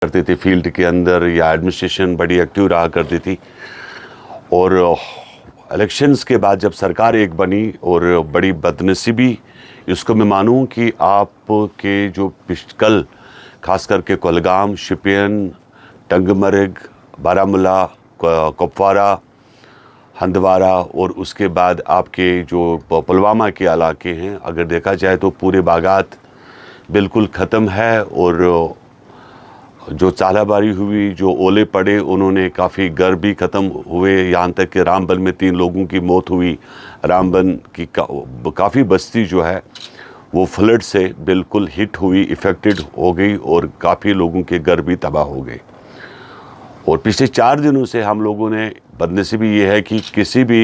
करते थे फील्ड के अंदर, या एडमिनिस्ट्रेशन बड़ी एक्टिव रहा करती थी। और इलेक्शंस के बाद जब सरकार एक बनी, और बड़ी बदनसीबी इसको मैं मानूं कि आपके जो कल खास करके कुलगाम, शोपियान, टंगमर्ग, बारामूला, कुपवारा, हंदवारा और उसके बाद आपके जो पुलवामा के इलाके हैं, अगर देखा जाए तो पूरे बागात बिल्कुल ख़त्म है। और जो चालाबारी हुई, जो ओले पड़े, उन्होंने काफ़ी घर भी ख़त्म हुए। यहाँ तक कि रामबन में 3 लोगों की मौत हुई। रामबन की काफ़ी बस्ती जो है वो फ्लड से बिल्कुल हिट हुई, इफ़ेक्टेड हो गई, और काफ़ी लोगों के घर भी तबाह हो गए। और पिछले 4 दिनों से हम लोगों ने, बदनसीबी ये है कि किसी भी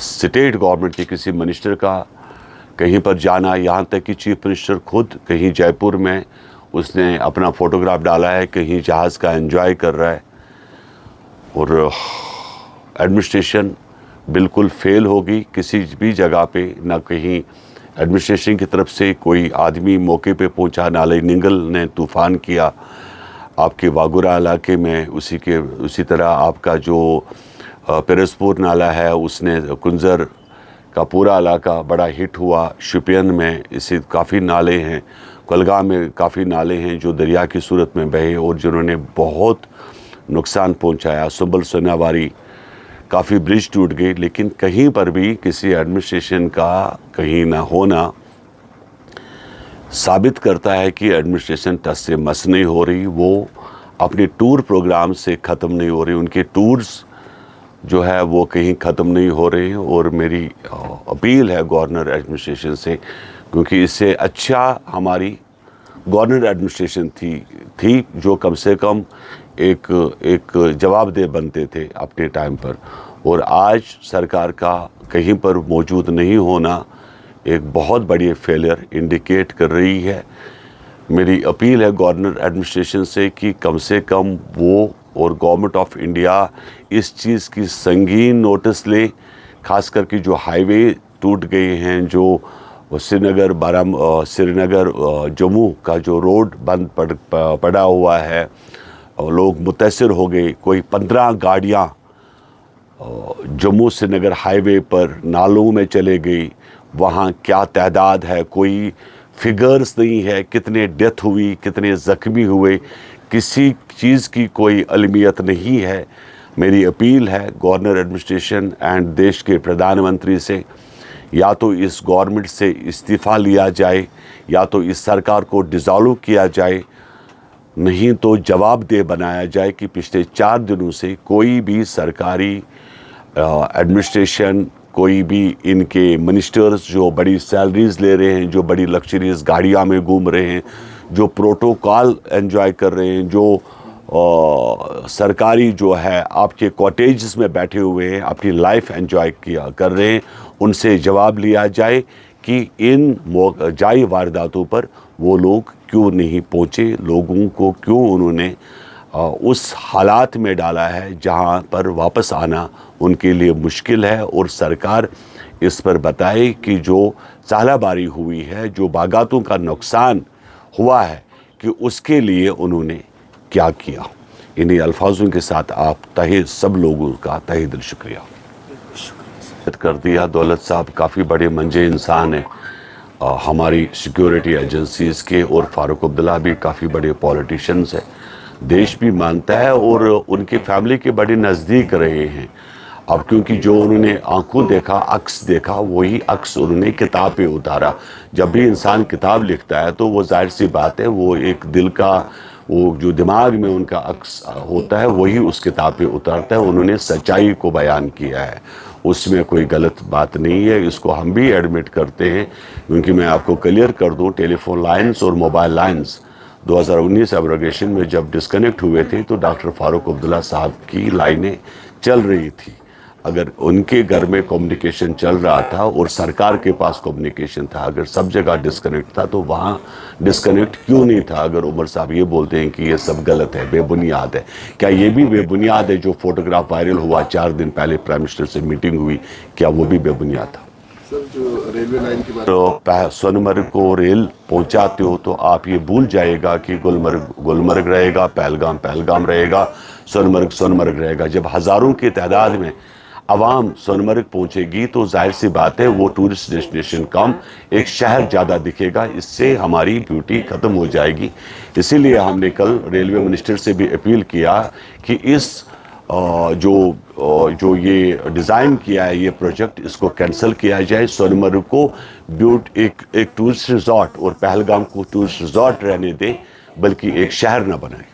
स्टेट गवर्नमेंट के किसी मिनिस्टर का कहीं पर जाना, यहाँ तक कि चीफ मिनिस्टर खुद कहीं जयपुर में उसने अपना फ़ोटोग्राफ डाला है, कहीं जहाज़ का एंजॉय कर रहा है। और एडमिनिस्ट्रेशन बिल्कुल फेल होगी किसी भी जगह पे, ना कहीं एडमिनिस्ट्रेशन की तरफ से कोई आदमी मौके पे पहुंचा। नाले निंगल ने तूफ़ान किया आपके वागुरा इलाके में, उसी तरह आपका जो पिरसपुर नाला है उसने कुंजर का पूरा इलाका बड़ा हिट हुआ। शोपियान में इसी काफ़ी नाले हैं, कुलगाम में काफ़ी नाले हैं जो दरिया की सूरत में बहे और जिन्होंने बहुत नुकसान पहुंचाया। सुंबल सोनावारी काफ़ी ब्रिज टूट गई, लेकिन कहीं पर भी किसी एडमिनिस्ट्रेशन का कहीं ना होना साबित करता है कि एडमिनिस्ट्रेशन टस से मस नहीं हो रही, वो अपने टूर प्रोग्राम से ख़त्म नहीं हो रही, उनके टूर्स जो है वो कहीं ख़त्म नहीं हो रहे हैं। और मेरी अपील है गवर्नर एडमिनिस्ट्रेशन से, क्योंकि इससे अच्छा हमारी गवर्नर एडमिनिस्ट्रेशन थी जो कम से कम एक जवाबदेह बनते थे अपने टाइम पर। और आज सरकार का कहीं पर मौजूद नहीं होना एक बहुत बड़ी फेलियर इंडिकेट कर रही है। मेरी अपील है गवर्नर एडमिनिस्ट्रेशन से कि कम से कम वो और गवर्नमेंट ऑफ इंडिया इस चीज़ की संगीन नोटिस ले, खास करके जो हाईवे टूट गए हैं, जो श्रीनगर जम्मू का जो रोड बंद पड़ा हुआ है, और लोग मुतासिर हो गए। कोई 15 गाड़ियाँ जम्मू श्रीनगर हाईवे पर नालों में चले गई। वहाँ क्या तादाद है, कोई फिगर्स नहीं है, कितने डेथ हुई, कितने ज़ख्मी हुए, किसी चीज़ की कोई अलमियत नहीं है। मेरी अपील है गवर्नर एडमिनिस्ट्रेशन एंड देश के प्रधानमंत्री से, या तो इस गवर्नमेंट से इस्तीफ़ा लिया जाए, या तो इस सरकार को डिज़ोल्व किया जाए, नहीं तो जवाबदेह बनाया जाए कि पिछले 4 दिनों से कोई भी सरकारी एडमिनिस्ट्रेशन, कोई भी इनके मिनिस्टर्स जो बड़ी सैलरीज ले रहे हैं, जो बड़ी लग्जरीज गाड़ियाँ में घूम रहे हैं, जो प्रोटोकॉल एंजॉय कर रहे हैं, जो सरकारी जो है आपके कॉटेजेस में बैठे हुए हैं, अपनी लाइफ एंजॉय कर रहे हैं, उनसे जवाब लिया जाए कि इन जाई वारदातों पर वो लोग क्यों नहीं पहुँचे, लोगों को क्यों उन्होंने उस हालात में डाला है जहां पर वापस आना उनके लिए मुश्किल है। और सरकार इस पर बताए कि जो चालाबारी हुई है, जो बागातों का नुकसान हुआ है, कि उसके लिए उन्होंने क्या किया। इन्हीं अल्फाजों के साथ आप सब लोगों का तहे दिल शुक्रिया कर दिया। दौलत साहब काफ़ी बड़े मंजे इंसान हैं, हमारी सिक्योरिटी एजेंसीज़ के, और फ़ारूक अब्दुल्ला भी काफ़ी बड़े पॉलिटिशियंस हैं, देश भी मानता है, और उनकी फैमिली के बड़े नज़दीक रहे हैं। अब क्योंकि जो उन्होंने आंखों देखा, अक्स देखा, वही अक्स उन्होंने किताब पे उतारा। जब भी इंसान किताब लिखता है तो वो जाहिर सी बात है, वो एक दिल का, वो जो दिमाग में उनका अक्स होता है वही उस किताब पे उतारता है। उन्होंने सच्चाई को बयान किया है, उसमें कोई गलत बात नहीं है, इसको हम भी एडमिट करते हैं। क्योंकि मैं आपको क्लियर कर दूं, टेलीफोन लाइन्स और मोबाइल लाइन्स 2019 एब्रोगेशन में जब डिस्कनेक्ट हुए थे तो डॉक्टर फ़ारूक अब्दुल्ला साहब की लाइनें चल रही थी। अगर उनके घर में कम्युनिकेशन चल रहा था और सरकार के पास कम्युनिकेशन था, अगर सब जगह डिस्कनेक्ट था तो वहाँ डिस्कनेक्ट क्यों नहीं था? अगर उमर साहब ये बोलते हैं कि ये सब गलत है, बेबुनियाद है, क्या ये भी बेबुनियाद है? जो फोटोग्राफ वायरल हुआ 4 दिन पहले प्राइम मिनिस्टर से मीटिंग हुई, क्या वो भी बेबुनियाद था? सर, जो रेलवे लाइन की बात तो सोनमर्ग को रेल पहुंचाते हो तो आप ये भूल जाएगा कि गुलमर्ग गुलमर्ग रहेगा, पहलगाम पहलगाम रहेगा, सोनमर्ग सोनमर्ग रहेगा। जब हज़ारों की तादाद में आवाम सोनमर्ग पहुंचेगी तो जाहिर सी बात है वो टूरिस्ट डेस्टिनेशन कम, एक शहर ज़्यादा दिखेगा, इससे हमारी ब्यूटी ख़त्म हो जाएगी। इसीलिए हमने कल रेलवे मिनिस्टर से भी अपील किया कि इस जो ये डिज़ाइन किया है ये प्रोजेक्ट, इसको कैंसिल किया जाए। सोनमर्ग को एक टूरिस्ट रिजॉर्ट और पहलगाम को टूरिस्ट रिजॉर्ट रहने दें, बल्कि एक शहर ना बनाए।